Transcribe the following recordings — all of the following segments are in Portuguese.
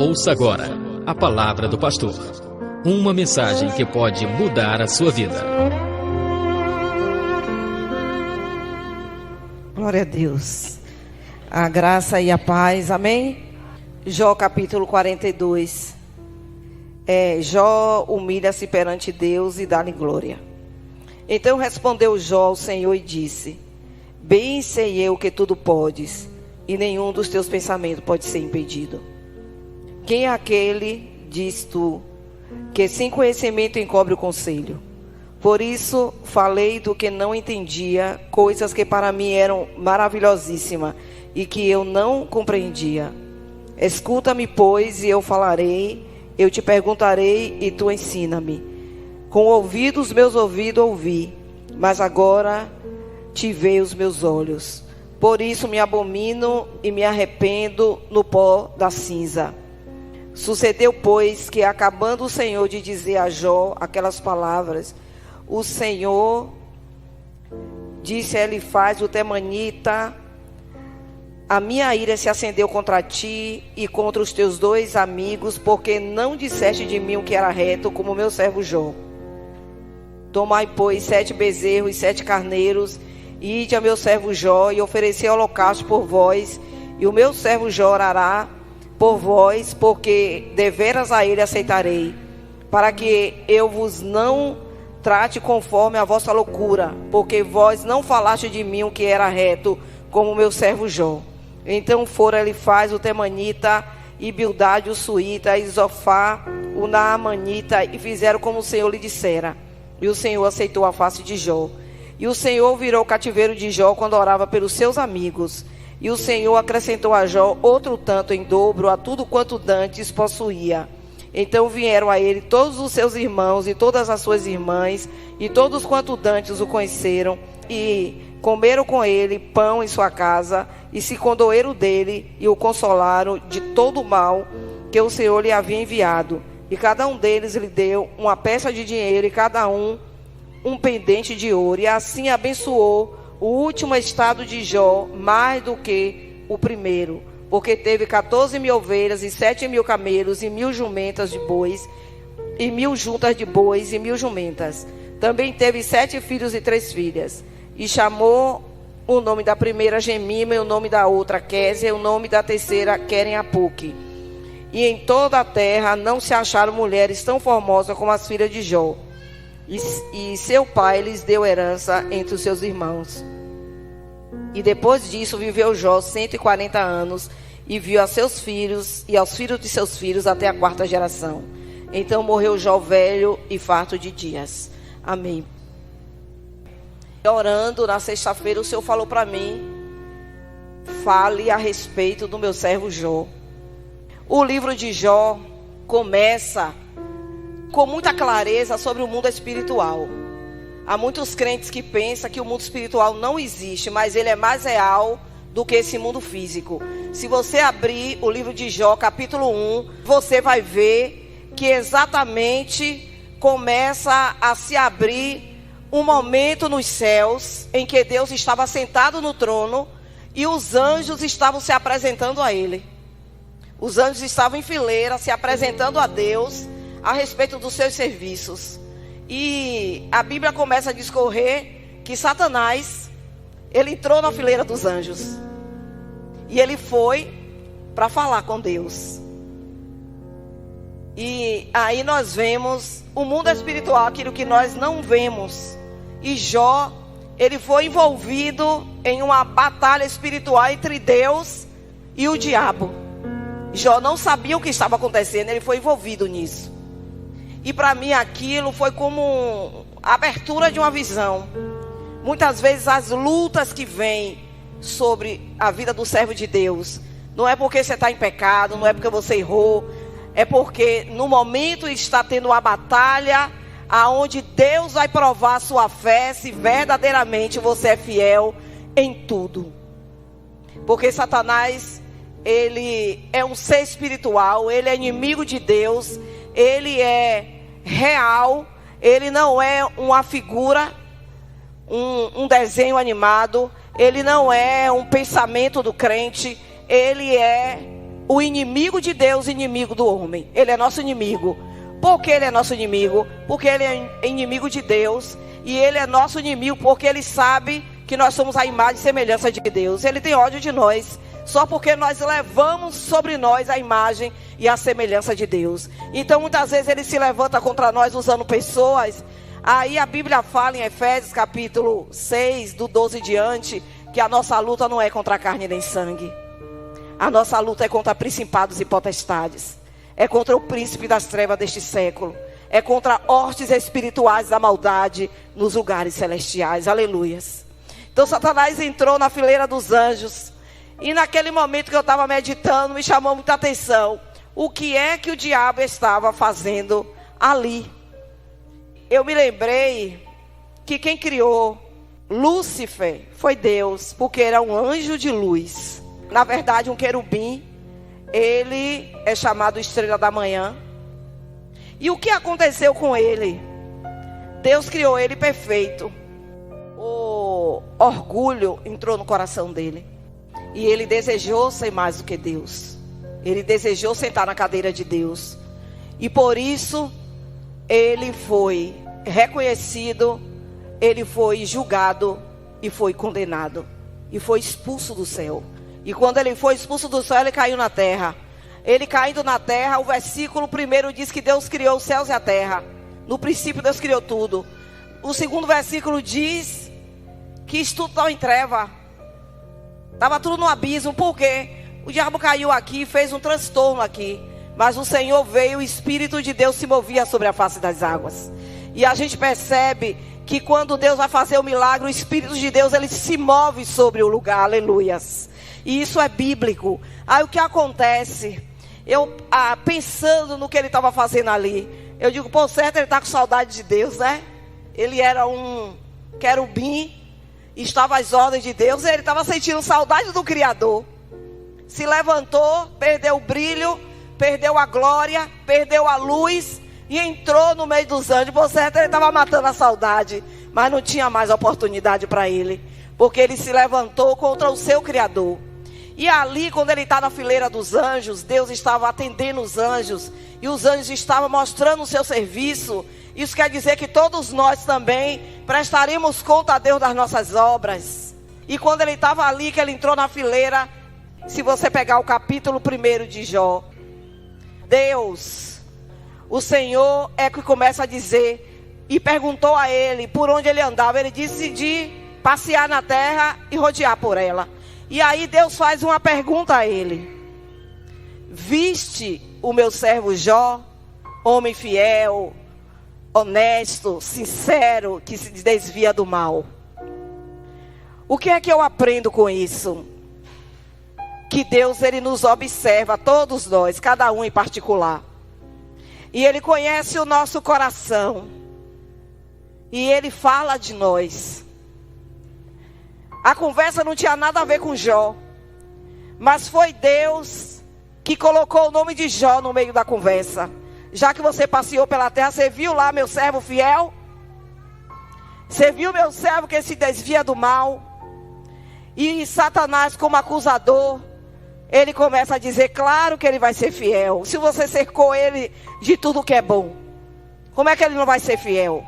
Ouça agora a palavra do pastor. Uma mensagem que pode mudar a sua vida. Glória a Deus. A graça e a paz, amém? Jó capítulo 42. Jó humilha-se perante Deus e dá-lhe glória. Então respondeu Jó ao Senhor e disse: Bem sei eu que tudo podes, e nenhum dos teus pensamentos pode ser impedido. Quem é aquele, diz tu, que sem conhecimento encobre o conselho? Por isso falei do que não entendia, coisas que para mim eram maravilhosíssimas e que eu não compreendia. Escuta-me, pois, e eu falarei, eu te perguntarei e tu ensina-me. Com ouvidos meus ouvidos ouvi, mas agora te veem os meus olhos. Por isso me abomino e me arrependo no pó da cinza. Sucedeu, pois, que acabando o Senhor de dizer a Jó aquelas palavras, o Senhor disse a Elifaz o temanita: A minha ira se acendeu contra ti e contra os teus dois amigos, porque não disseste de mim o que era reto, como meu servo Jó. Tomai, pois, 7 bezerros e 7 carneiros, e ide a meu servo Jó, e ofereci holocausto por vós, e o meu servo Jó orará por vós, porque deveras a ele aceitarei, para que eu vos não trate conforme a vossa loucura, porque vós não falaste de mim o que era reto, como o meu servo Jó. Então foram Elifaz o temanita, e Bildade o suíta, e Zofá o naamanita, e fizeram como o Senhor lhe dissera. E o Senhor aceitou a face de Jó. E o Senhor virou o cativeiro de Jó quando orava pelos seus amigos. E o Senhor acrescentou a Jó outro tanto em dobro a tudo quanto dantes possuía. Então vieram a ele todos os seus irmãos e todas as suas irmãs, e todos quanto dantes o conheceram, e comeram com ele pão em sua casa, e se condoeram dele, e o consolaram de todo o mal que o Senhor lhe havia enviado. E cada um deles lhe deu uma peça de dinheiro, e cada um pendente de ouro. E assim abençoou o último estado de Jó mais do que o primeiro, porque teve 14.000 ovelhas e 7.000 camelos e 1.000 jumentas de bois, e 1.000 juntas de bois e 1.000 jumentas. Também teve 7 filhos e 3 filhas. E chamou o nome da primeira Gemima, e o nome da outra Késia, e o nome da terceira Queren-Apuque. E em toda a terra não se acharam mulheres tão formosas como as filhas de Jó. E seu pai lhes deu herança entre os seus irmãos. E depois disso viveu Jó 140 anos, e viu a seus filhos e aos filhos de seus filhos até a 4ª geração. Então morreu Jó velho e farto de dias. Amém. Orando na sexta-feira, o Senhor falou para mim: fale a respeito do meu servo Jó. O livro de Jó começa com muita clareza sobre o mundo espiritual. Há muitos crentes que pensam que o mundo espiritual não existe, mas ele é mais real do que esse mundo físico. Se você abrir o livro de Jó, capítulo 1, você vai ver que exatamente começa a se abrir um momento nos céus em que Deus estava sentado no trono e os anjos estavam se apresentando a ele. Os anjos estavam em fileira se apresentando a Deus a respeito dos seus serviços. E a Bíblia começa a discorrer que Satanás, ele entrou na fileira dos anjos. E ele foi para falar com Deus. E aí nós vemos o mundo espiritual, aquilo que nós não vemos. E Jó, ele foi envolvido em uma batalha espiritual entre Deus e o diabo. Jó não sabia o que estava acontecendo, ele foi envolvido nisso. E para mim aquilo foi como a abertura de uma visão. Muitas vezes as lutas que vêm sobre a vida do servo de Deus, não é porque você está em pecado, não é porque você errou, é porque no momento está tendo uma batalha aonde Deus vai provar a sua fé, se verdadeiramente você é fiel em tudo. Porque Satanás, ele é um ser espiritual, ele é inimigo de Deus, ele é real, ele não é uma figura, um desenho animado, ele não é um pensamento do crente, ele é o inimigo de Deus, inimigo do homem. Ele é nosso inimigo. Por que ele é nosso inimigo? Porque ele é inimigo de Deus. E ele é nosso inimigo porque ele sabe que nós somos a imagem e semelhança de Deus. Ele tem ódio de nós, só porque nós levamos sobre nós a imagem e a semelhança de Deus. Então muitas vezes ele se levanta contra nós usando pessoas. Aí a Bíblia fala em Efésios capítulo 6, do 12 diante, que a nossa luta não é contra carne nem sangue. A nossa luta é contra principados e potestades. É contra o príncipe das trevas deste século. É contra hostes espirituais da maldade nos lugares celestiais. Aleluias. Então Satanás entrou na fileira dos anjos. E naquele momento que eu estava meditando, me chamou muita atenção. O que é que o diabo estava fazendo ali? Eu me lembrei que quem criou Lúcifer foi Deus, porque era um anjo de luz. Na verdade, um querubim. Ele é chamado estrela da manhã. E o que aconteceu com ele? Deus criou ele perfeito. O orgulho entrou no coração dele. E ele desejou ser mais do que Deus. Ele desejou sentar na cadeira de Deus. E por isso, ele foi reconhecido, ele foi julgado e foi condenado. E foi expulso do céu. E quando ele foi expulso do céu, ele caiu na terra. Ele caindo na terra, o versículo 1 diz que Deus criou os céus e a terra. No princípio Deus criou tudo. O segundo versículo diz que isso tudo estava em treva. Estava tudo no abismo. Por quê? O diabo caiu aqui, fez um transtorno aqui. Mas o Senhor veio, o Espírito de Deus se movia sobre a face das águas. E a gente percebe que quando Deus vai fazer o milagre, o Espírito de Deus, ele se move sobre o lugar. Aleluias. E isso é bíblico. Aí o que acontece? Eu pensando no que ele estava fazendo ali, eu digo, por certo, ele está com saudade de Deus, né? Ele era um querubim, estava às ordens de Deus, e ele estava sentindo saudade do Criador. Se levantou, perdeu o brilho, perdeu a glória, perdeu a luz e entrou no meio dos anjos. Por certo, ele estava matando a saudade, mas não tinha mais oportunidade para ele, porque ele se levantou contra o seu Criador. E ali, quando ele está na fileira dos anjos, Deus estava atendendo os anjos. E os anjos estavam mostrando o seu serviço. Isso quer dizer que todos nós também prestaremos conta a Deus das nossas obras. E quando ele estava ali, que ele entrou na fileira, se você pegar o capítulo 1 de Jó, Deus, o Senhor é que começa a dizer, e perguntou a ele por onde ele andava. Ele disse de passear na terra e rodear por ela. E aí Deus faz uma pergunta a ele: viste o meu servo Jó, homem fiel, honesto, sincero, que se desvia do mal? O que é que eu aprendo com isso? Que Deus, ele nos observa, todos nós, cada um em particular. E ele conhece o nosso coração. E ele fala de nós. A conversa não tinha nada a ver com Jó. Mas foi Deus que colocou o nome de Jó no meio da conversa. Já que você passeou pela terra, você viu lá meu servo fiel? Você viu meu servo que se desvia do mal? E Satanás, como acusador, ele começa a dizer, claro que ele vai ser fiel. Se você cercou ele de tudo que é bom, como é que ele não vai ser fiel?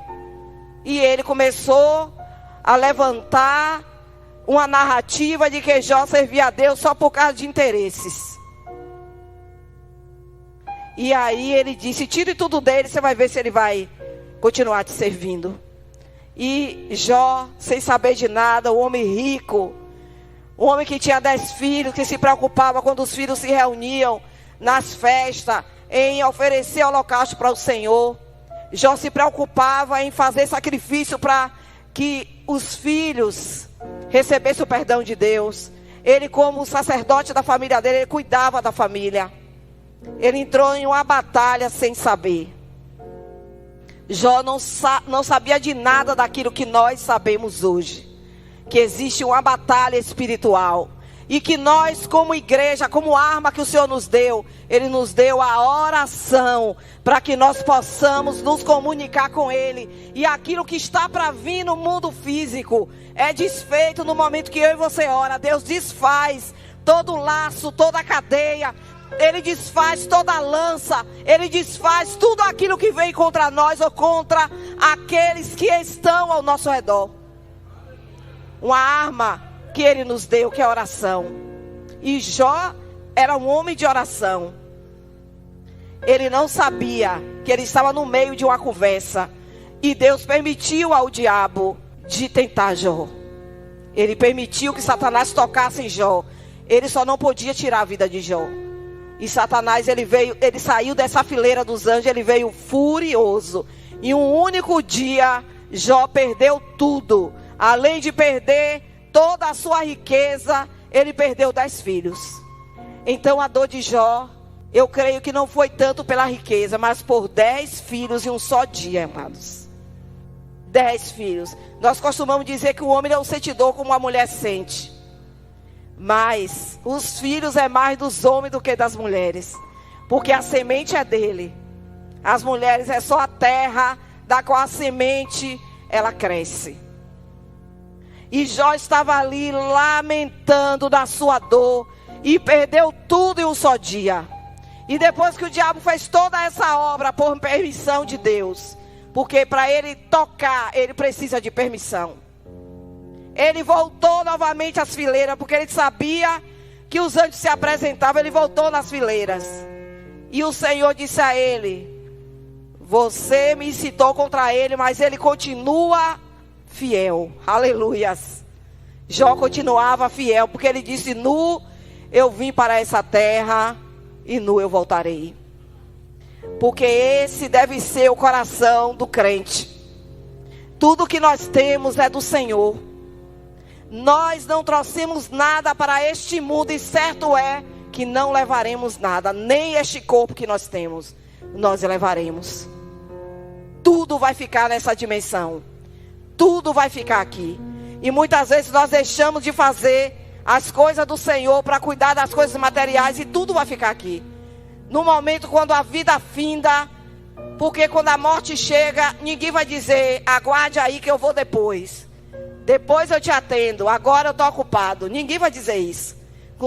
E ele começou a levantar uma narrativa de que Jó servia a Deus só por causa de interesses. E aí ele disse, tire tudo dele, você vai ver se ele vai continuar te servindo. E Jó, sem saber de nada, o homem rico, um homem que tinha 10 filhos, que se preocupava quando os filhos se reuniam nas festas, em oferecer holocausto para o Senhor. Jó se preocupava em fazer sacrifício para que os filhos recebessem o perdão de Deus. Ele, como sacerdote da família dele, ele cuidava da família. Ele entrou em uma batalha sem saber. Jó não sabia de nada daquilo que nós sabemos hoje. Que existe uma batalha espiritual. E que nós, como igreja, como arma que o Senhor nos deu, Ele nos deu a oração, para que nós possamos nos comunicar com Ele. E aquilo que está para vir no mundo físico, é desfeito no momento que eu e você ora. Deus desfaz todo o laço, toda a cadeia, Ele desfaz toda a lança. Ele desfaz tudo aquilo que vem contra nós ou contra aqueles que estão ao nosso redor. Uma arma que Ele nos deu, que é a oração. E Jó era um homem de oração. Ele não sabia que ele estava no meio de uma conversa. E Deus permitiu ao diabo de tentar Jó. Ele permitiu que Satanás tocasse em Jó. Ele só não podia tirar a vida de Jó. E Satanás, ele saiu dessa fileira dos anjos, ele veio furioso. Em um único dia, Jó perdeu tudo. Além de perder toda a sua riqueza, ele perdeu 10 filhos. Então a dor de Jó, eu creio que não foi tanto pela riqueza, mas por 10 filhos em um só dia, amados. 10 filhos. Nós costumamos dizer que o homem não sente dor como a mulher sente. Mas os filhos é mais dos homens do que das mulheres. Porque a semente é dele. As mulheres é só a terra da qual a semente ela cresce. E Jó estava ali lamentando da sua dor. E perdeu tudo em um só dia. E depois que o diabo fez toda essa obra por permissão de Deus. Porque para ele tocar, ele precisa de permissão. Ele voltou novamente às fileiras, porque ele sabia que os anjos se apresentavam. Ele voltou nas fileiras. E o Senhor disse a ele: você me incitou contra ele, mas ele continua fiel. Aleluias. Jó continuava fiel, porque ele disse: nu eu vim para essa terra e nu eu voltarei. Porque esse deve ser o coração do crente. Tudo que nós temos é do Senhor. Nós não trouxemos nada para este mundo, e certo é que não levaremos nada, nem este corpo que nós temos, nós levaremos. Tudo vai ficar nessa dimensão. Tudo vai ficar aqui. E muitas vezes nós deixamos de fazer as coisas do Senhor para cuidar das coisas materiais, e tudo vai ficar aqui. No momento quando a vida finda, porque quando a morte chega, ninguém vai dizer: aguarde aí que eu vou depois. Depois eu te atendo, agora eu estou ocupado. Ninguém vai dizer isso.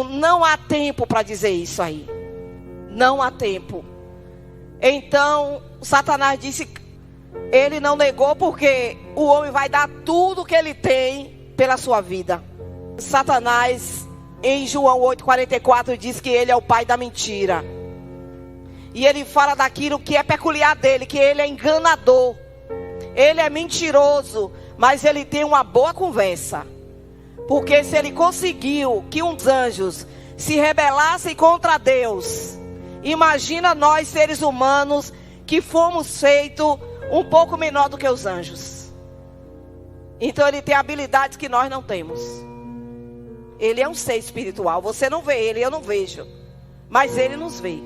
Não há tempo para dizer isso aí. Não há tempo. Então, Satanás disse, ele não negou, porque o homem vai dar tudo que ele tem pela sua vida. Satanás, em João 8,44, diz que ele é o pai da mentira. E ele fala daquilo que é peculiar dele, que ele é enganador. Ele é mentiroso, mas ele tem uma boa conversa. Porque se ele conseguiu que uns anjos se rebelassem contra Deus, imagina nós seres humanos que fomos feitos um pouco menor do que os anjos. Então ele tem habilidades que nós não temos. Ele é um ser espiritual. Você não vê ele, eu não vejo. Mas ele nos vê.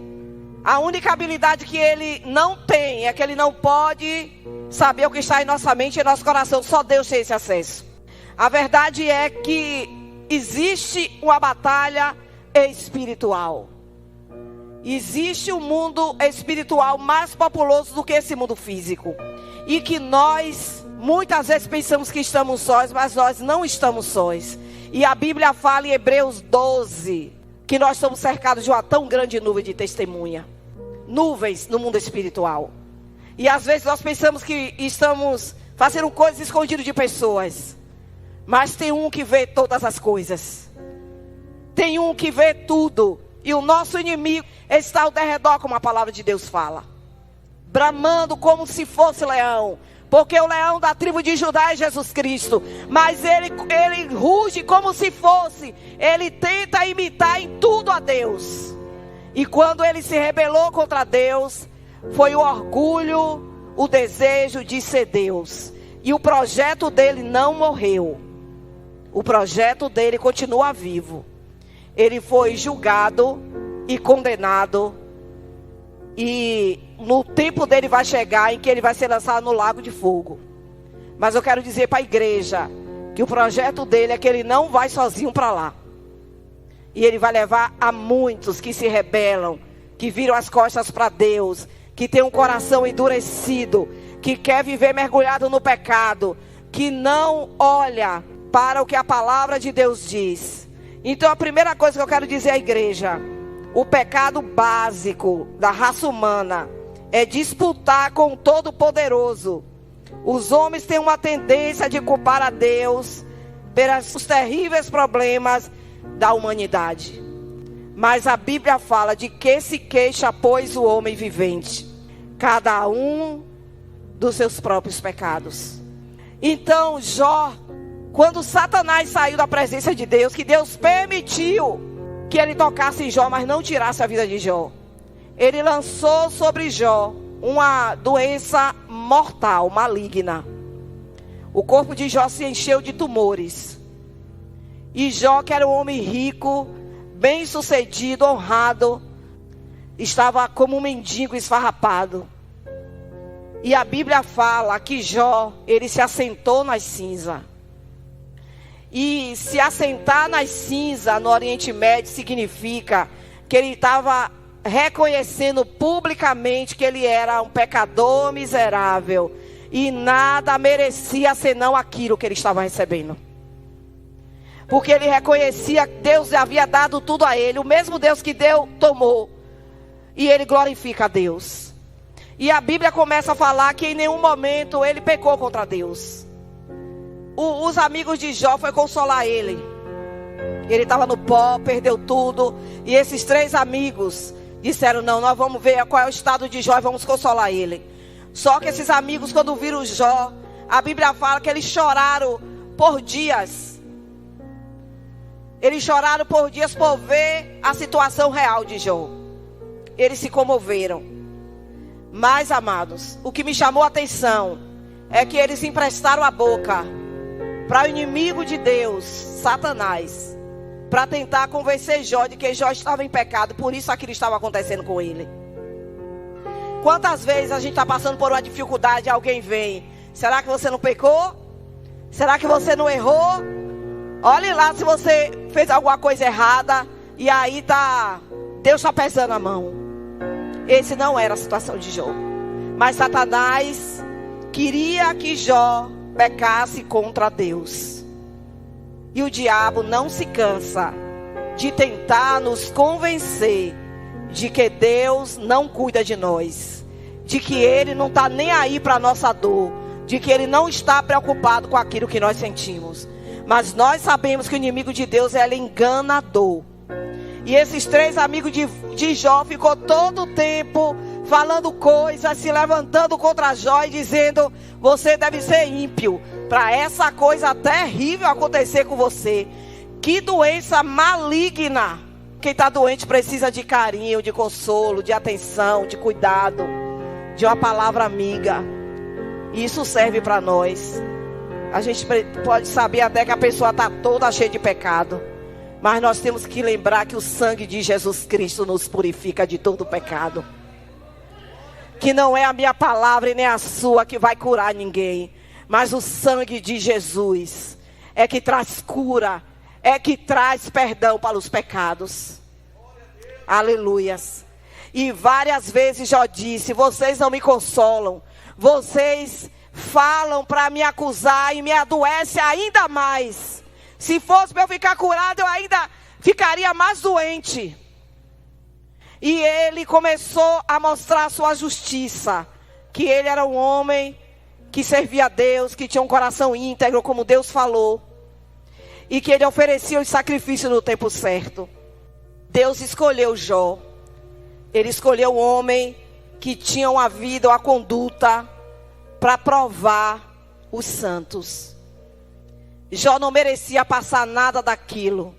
A única habilidade que ele não tem é que ele não pode saber o que está em nossa mente e em nosso coração. Só Deus tem esse acesso. A verdade é que existe uma batalha espiritual. Existe um mundo espiritual mais populoso do que esse mundo físico. E que nós muitas vezes pensamos que estamos sós, mas nós não estamos sós. E a Bíblia fala em Hebreus 12 que nós somos cercados de uma tão grande nuvem de testemunha. Nuvens no mundo espiritual. E às vezes nós pensamos que estamos fazendo coisas escondidas de pessoas. Mas tem um que vê todas as coisas. Tem um que vê tudo. E o nosso inimigo está ao derredor, como a palavra de Deus fala. Bramando como se fosse leão. Porque o leão da tribo de Judá é Jesus Cristo. Mas ele ruge como se fosse. Ele tenta imitar em tudo a Deus. E quando ele se rebelou contra Deus, foi o orgulho, o desejo de ser Deus. E o projeto dele não morreu. O projeto dele continua vivo. Ele foi julgado e condenado. E no tempo dele vai chegar em que ele vai ser lançado no lago de fogo. Mas eu quero dizer para a igreja que o projeto dele é que ele não vai sozinho para lá. E ele vai levar a muitos que se rebelam, que viram as costas para Deus, que tem um coração endurecido, que quer viver mergulhado no pecado, que não olha para o que a palavra de Deus diz. Então a primeira coisa que eu quero dizer à igreja: O pecado básico da raça humana é disputar com o Todo-Poderoso. Os homens têm uma tendência de culpar a Deus pelos terríveis problemas da humanidade. Mas a Bíblia fala de que se queixa, pois, o homem vivente, cada um dos seus próprios pecados. Então, Jó, quando Satanás saiu da presença de Deus, que Deus permitiu que ele tocasse em Jó, mas não tirasse a vida de Jó, ele lançou sobre Jó uma doença mortal, maligna. O corpo de Jó se encheu de tumores. E Jó, que era um homem rico, bem-sucedido, honrado, estava como um mendigo esfarrapado. E a Bíblia fala que Jó, ele se assentou nas cinzas. E se assentar nas cinzas no Oriente Médio significa que ele estava reconhecendo publicamente que ele era um pecador miserável e nada merecia senão aquilo que ele estava recebendo. Porque ele reconhecia que Deus havia dado tudo a ele, o mesmo Deus que deu, tomou. E ele glorifica a Deus. E a Bíblia começa a falar que em nenhum momento ele pecou contra Deus. Os amigos de Jó foram consolar ele. Ele estava no pó, perdeu tudo. E esses 3 amigos disseram, não, nós vamos ver qual é o estado de Jó e vamos consolar ele. Só que esses amigos, quando viram Jó, a Bíblia fala que eles choraram por dias. Eles choraram por dias por ver a situação real de Jó. Eles se comoveram. Mas, amados, o que me chamou a atenção é que eles emprestaram a boca para o inimigo de Deus, Satanás, para tentar convencer Jó de que Jó estava em pecado, por isso aquilo estava acontecendo com ele. Quantas vezes a gente está passando por uma dificuldade e alguém vem, será que você não pecou? Será que você não errou? Olhe lá se você fez alguma coisa errada e aí Deus está pesando a mão. Esse não era a situação de Jó. Mas Satanás queria que Jó pecasse contra Deus. E o diabo não se cansa de tentar nos convencer de que Deus não cuida de nós, de que Ele não está nem aí para a nossa dor, de que Ele não está preocupado com aquilo que nós sentimos. Mas nós sabemos que o inimigo de Deus é enganador. E esses 3 amigos de Jó ficou todo o tempo falando coisas, se levantando contra Jó e dizendo, você deve ser ímpio para essa coisa terrível acontecer com você. Que doença maligna. Quem está doente precisa de carinho, de consolo, de atenção, de cuidado, de uma palavra amiga. E isso serve para nós. A gente pode saber até que a pessoa está toda cheia de pecado, mas nós temos que lembrar que o sangue de Jesus Cristo nos purifica de todo pecado. Que não é a minha palavra e nem a sua que vai curar ninguém, mas o sangue de Jesus é que traz cura, é que traz perdão para os pecados. Aleluias. E várias vezes Jó disse, vocês não me consolam, vocês falam para me acusar e me adoece ainda mais. Se fosse para eu ficar curado, eu ainda ficaria mais doente. E ele começou a mostrar a sua justiça, que ele era um homem que servia a Deus, que tinha um coração íntegro, como Deus falou, e que ele oferecia os sacrifícios no tempo certo. Deus escolheu Jó. Ele escolheu um homem que tinha uma vida, uma conduta para provar os santos. Jó não merecia passar nada daquilo,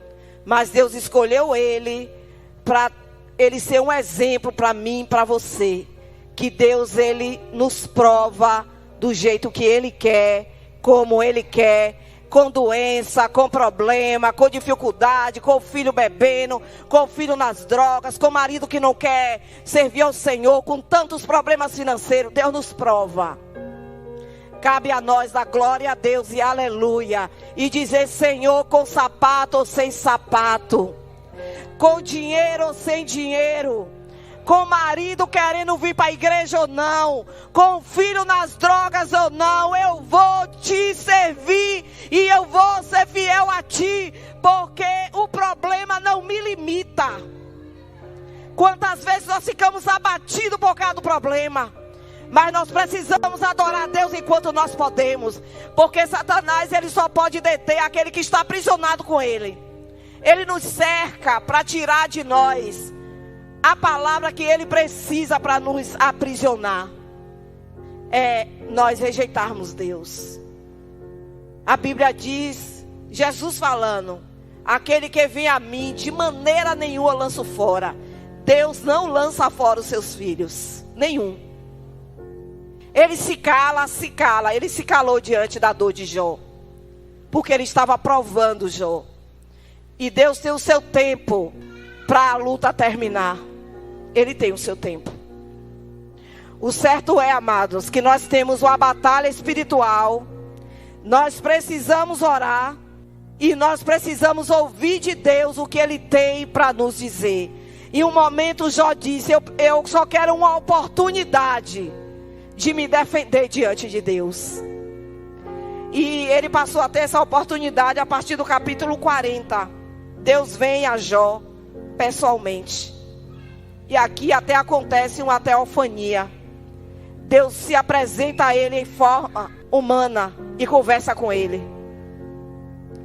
mas Deus escolheu ele para ele ser um exemplo para mim, para você, que Deus ele nos prova do jeito que Ele quer, como Ele quer, com doença, com problema, com dificuldade, com o filho bebendo, com o filho nas drogas, com o marido que não quer servir ao Senhor, com tantos problemas financeiros. Deus nos prova. Cabe a nós dar glória a Deus e aleluia, e dizer, Senhor, com sapato ou sem sapato, com dinheiro ou sem dinheiro, com o marido querendo vir para a igreja ou não, com o filho nas drogas ou não, eu vou te servir e eu vou ser fiel a ti, porque o problema não me limita. Quantas vezes nós ficamos abatidos por causa do problema. Mas nós precisamos adorar a Deus enquanto nós podemos. Porque Satanás, ele só pode deter aquele que está aprisionado com ele. Ele nos cerca para tirar de nós a palavra que ele precisa para nos aprisionar. É nós rejeitarmos Deus. A Bíblia diz, Jesus falando, aquele que vem a mim, de maneira nenhuma lanço fora. Deus não lança fora os seus filhos, nenhum. Ele se cala, ele se calou diante da dor de Jó, porque ele estava provando Jó. E Deus tem o seu tempo para a luta terminar. Ele tem o seu tempo. O certo é, amados, que nós temos uma batalha espiritual. Nós precisamos orar. E nós precisamos ouvir de Deus o que Ele tem para nos dizer. Em um momento Jó disse, eu só quero uma oportunidade de me defender diante de Deus. E ele passou a ter essa oportunidade a partir do capítulo 40. Deus vem a Jó pessoalmente. E aqui até acontece uma teofania. Deus se apresenta a ele em forma humana e conversa com ele.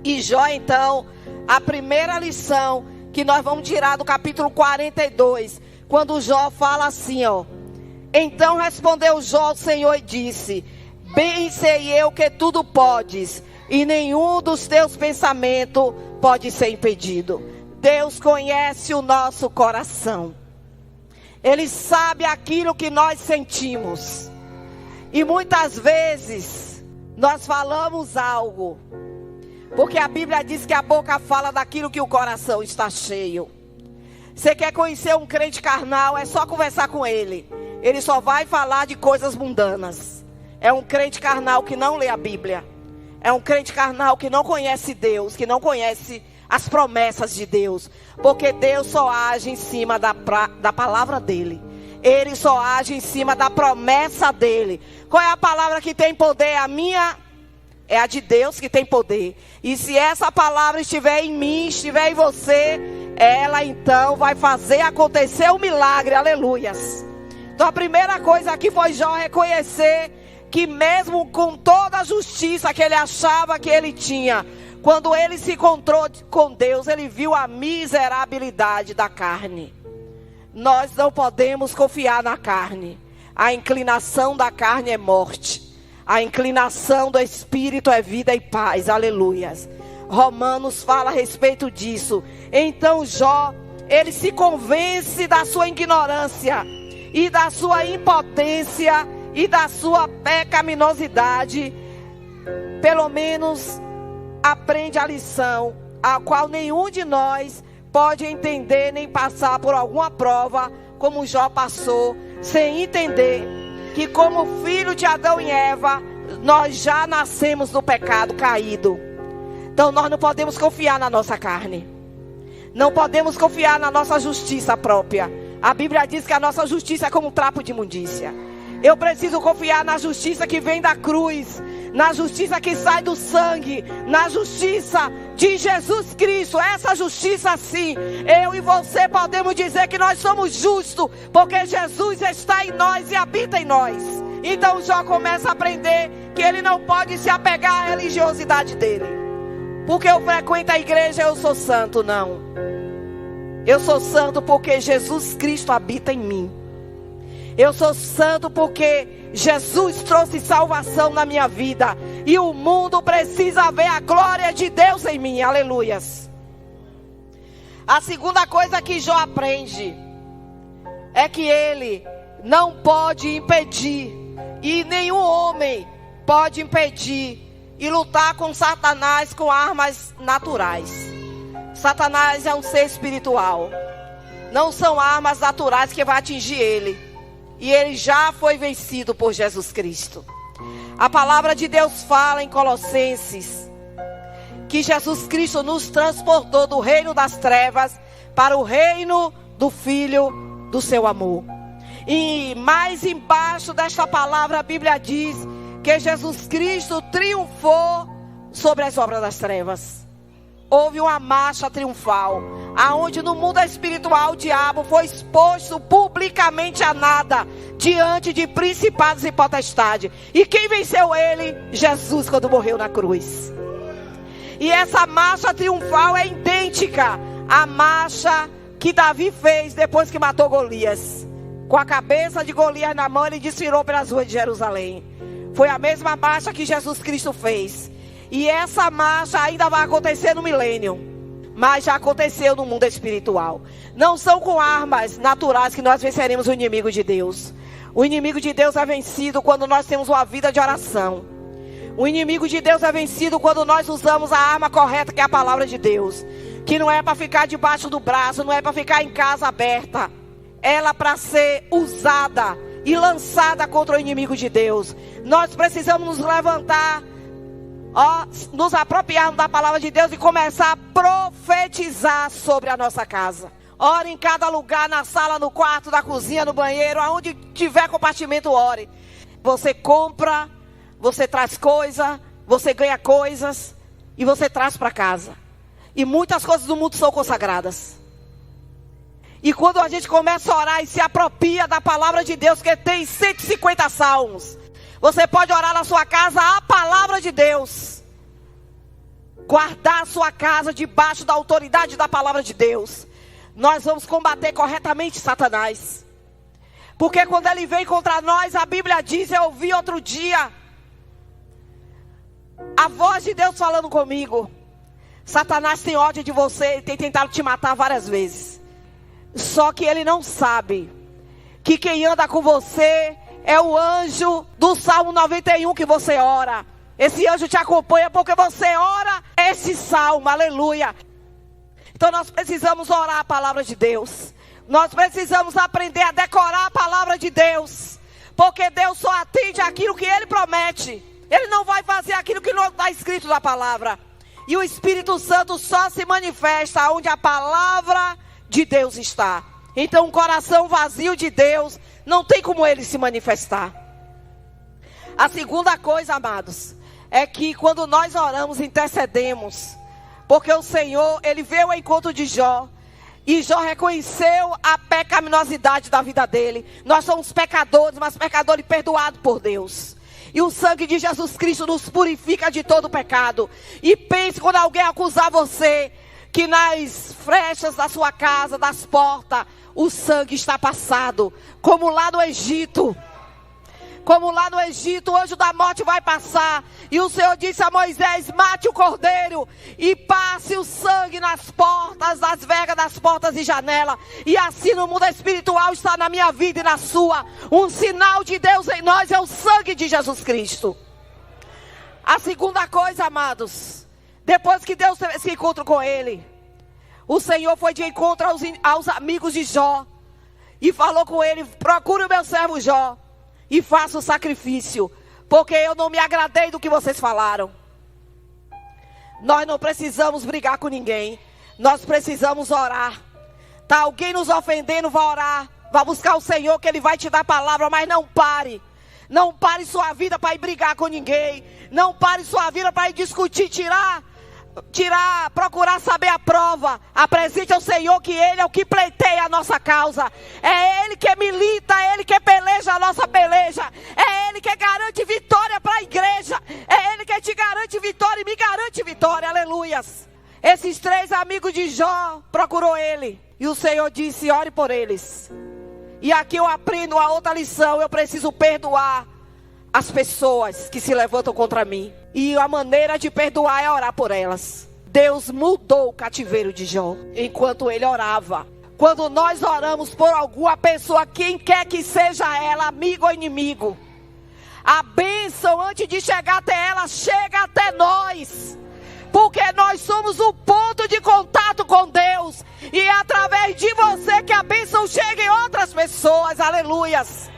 E Jó, então, a primeira lição que nós vamos tirar do capítulo 42, quando Jó fala assim, ó. Então respondeu Jó ao Senhor e disse, bem sei eu que tudo podes, e nenhum dos teus pensamentos pode ser impedido. Deus conhece o nosso coração. Ele sabe aquilo que nós sentimos. E muitas vezes nós falamos algo, porque a Bíblia diz que a boca fala daquilo que o coração está cheio. Você quer conhecer um crente carnal, é só conversar com ele. Ele só vai falar de coisas mundanas. É um crente carnal que não lê a Bíblia. É um crente carnal que não conhece Deus, que não conhece as promessas de Deus. Porque Deus só age em cima da palavra dele. Ele só age em cima da promessa dele. Qual é a palavra que tem poder? A minha é a de Deus que tem poder. E se essa palavra estiver em mim, estiver em você, ela então vai fazer acontecer o milagre. Aleluias. Então a primeira coisa aqui foi Jó reconhecer que mesmo com toda a justiça que ele achava que ele tinha, quando ele se encontrou com Deus, ele viu a miserabilidade da carne. Nós não podemos confiar na carne. A inclinação da carne é morte. A inclinação do Espírito é vida e paz. Aleluias. Romanos fala a respeito disso. Então Jó, ele se convence da sua ignorância e da sua impotência e da sua pecaminosidade. Pelo menos aprende a lição, a qual nenhum de nós pode entender nem passar por alguma prova, como Jó passou, sem entender que como filho de Adão e Eva, nós já nascemos no pecado caído. Então nós não podemos confiar na nossa carne. Não podemos confiar na nossa justiça própria. A Bíblia diz que a nossa justiça é como um trapo de imundícia. Eu preciso confiar na justiça que vem da cruz, na justiça que sai do sangue, na justiça de Jesus Cristo. Essa justiça sim, eu e você podemos dizer que nós somos justos, porque Jesus está em nós e habita em nós. Então Jó começa a aprender que ele não pode se apegar à religiosidade dele. Porque eu frequento a igreja, eu sou santo. Não. Eu sou santo porque Jesus Cristo habita em mim. Eu sou santo porque Jesus trouxe salvação na minha vida. E o mundo precisa ver a glória de Deus em mim. Aleluias. A segunda coisa que Jó aprende é que ele não pode impedir, e nenhum homem pode impedir e lutar com Satanás com armas naturais. Satanás é um ser espiritual. Não são armas naturais que vão atingir ele. E ele já foi vencido por Jesus Cristo. A palavra de Deus fala em Colossenses que Jesus Cristo nos transportou do reino das trevas para o reino do Filho do seu amor. E mais embaixo desta palavra a Bíblia diz que Jesus Cristo triunfou sobre as obras das trevas. houve uma marcha triunfal, aonde no mundo espiritual o diabo foi exposto publicamente a nada, diante de principados e potestades. E quem venceu ele? Jesus, quando morreu na cruz. E essa marcha triunfal é idêntica à marcha que Davi fez depois que matou Golias. Com a cabeça de Golias na mão, ele desfilou pelas ruas de Jerusalém. Foi a mesma marcha que Jesus Cristo fez. E essa marcha ainda vai acontecer no milênio, mas já aconteceu no mundo espiritual. Não são com armas naturais que nós venceremos o inimigo de Deus. O inimigo de Deus é vencido quando nós temos uma vida de oração. O inimigo de Deus é vencido quando nós usamos a arma correta, que é a palavra de Deus. Que não é para ficar debaixo do braço, não é para ficar em casa aberta. Ela para ser usada e lançada contra o inimigo de Deus. Nós precisamos nos levantar, nos apropriarmos da palavra de Deus e começar a profetizar sobre a nossa casa. Ore em cada lugar, na sala, no quarto, na cozinha, no banheiro, aonde tiver compartimento, ore. Você compra, você traz coisa, você ganha coisas e você traz para casa. E muitas coisas do mundo são consagradas. E quando a gente começa a orar e se apropria da palavra de Deus, que tem 150 salmos, você pode orar na sua casa a palavra de Deus. Guardar a sua casa debaixo da autoridade da palavra de Deus. Nós vamos combater corretamente Satanás. Porque quando ele vem contra nós, a Bíblia diz, eu ouvi outro dia a voz de Deus falando comigo. Satanás tem ódio de você, ele tem tentado te matar várias vezes. Só que ele não sabe que quem anda com você é o anjo do Salmo 91 que você ora. Esse anjo te acompanha porque você ora esse salmo, aleluia. Então nós precisamos orar a palavra de Deus. Nós precisamos aprender a decorar a palavra de Deus. Porque Deus só atende aquilo que Ele promete. Ele não vai fazer aquilo que não está escrito na palavra. E o Espírito Santo só se manifesta onde a palavra de Deus está. Então um coração vazio de Deus não tem como ele se manifestar. A segunda coisa, amados, é que quando nós oramos, intercedemos. Porque o Senhor, Ele veio ao encontro de Jó. E Jó reconheceu a pecaminosidade da vida dele. Nós somos pecadores, mas pecadores perdoados por Deus. E o sangue de Jesus Cristo nos purifica de todo pecado. E pense quando alguém acusar você, que nas frechas da sua casa, das portas, o sangue está passado. Como lá no Egito. Como lá no Egito, o anjo da morte vai passar. E o Senhor disse a Moisés, mate o cordeiro e passe o sangue nas portas, nas vergas das portas e janela. E assim no mundo espiritual está na minha vida e na sua. Um sinal de Deus em nós é o sangue de Jesus Cristo. A segunda coisa, amados, depois que Deus teve esse encontro com ele, o Senhor foi de encontro aos amigos de Jó. E falou com ele, procure o meu servo Jó. E faça o sacrifício, porque eu não me agradei do que vocês falaram. Nós não precisamos brigar com ninguém. Nós precisamos orar. Tá alguém nos ofendendo, vai orar. Vai buscar o Senhor que Ele vai te dar palavra, mas não pare. Não pare sua vida para ir brigar com ninguém. Não pare sua vida para ir discutir, procurar saber a prova. Apresente ao Senhor que Ele é o que pleiteia a nossa causa. É Ele que milita, é Ele que peleja a nossa peleja. É Ele que garante vitória para a igreja. É Ele que te garante vitória e me garante vitória, aleluias. Esses 3 amigos de Jó procurou Ele. E o Senhor disse, ore por eles. E aqui eu aprendo a outra lição. Eu preciso perdoar as pessoas que se levantam contra mim. E a maneira de perdoar é orar por elas. Deus mudou o cativeiro de Jó enquanto ele orava. Quando nós oramos por alguma pessoa, quem quer que seja ela, amigo ou inimigo, a bênção antes de chegar até ela, chega até nós. Porque nós somos o ponto de contato com Deus. E é através de você que a bênção chega em outras pessoas, aleluias.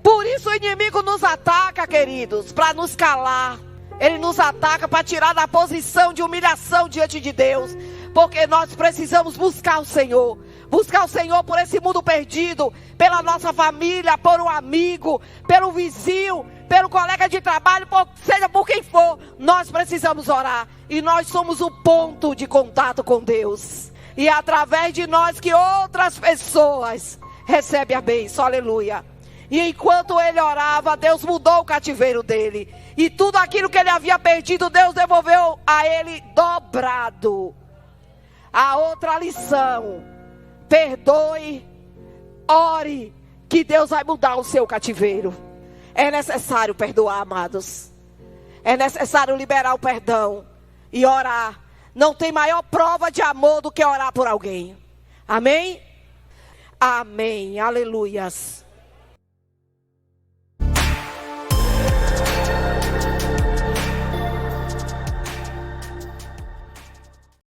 Por isso o inimigo nos ataca, queridos, para nos calar. Ele nos ataca para tirar da posição de humilhação diante de Deus. Porque nós precisamos buscar o Senhor. Buscar o Senhor por esse mundo perdido. Pela nossa família, por um amigo, pelo vizinho pelo colega de trabalho, seja por quem for, nós precisamos orar. E nós somos o ponto de contato com Deus. E é através de nós que outras pessoas recebem a bênção, aleluia. E enquanto ele orava, Deus mudou o cativeiro dele. E tudo aquilo que ele havia perdido, Deus devolveu a ele dobrado. A outra lição: perdoe, ore, que Deus vai mudar o seu cativeiro. É necessário perdoar, amados. É necessário liberar o perdão e orar. Não tem maior prova de amor do que orar por alguém. Amém? Amém. Aleluias.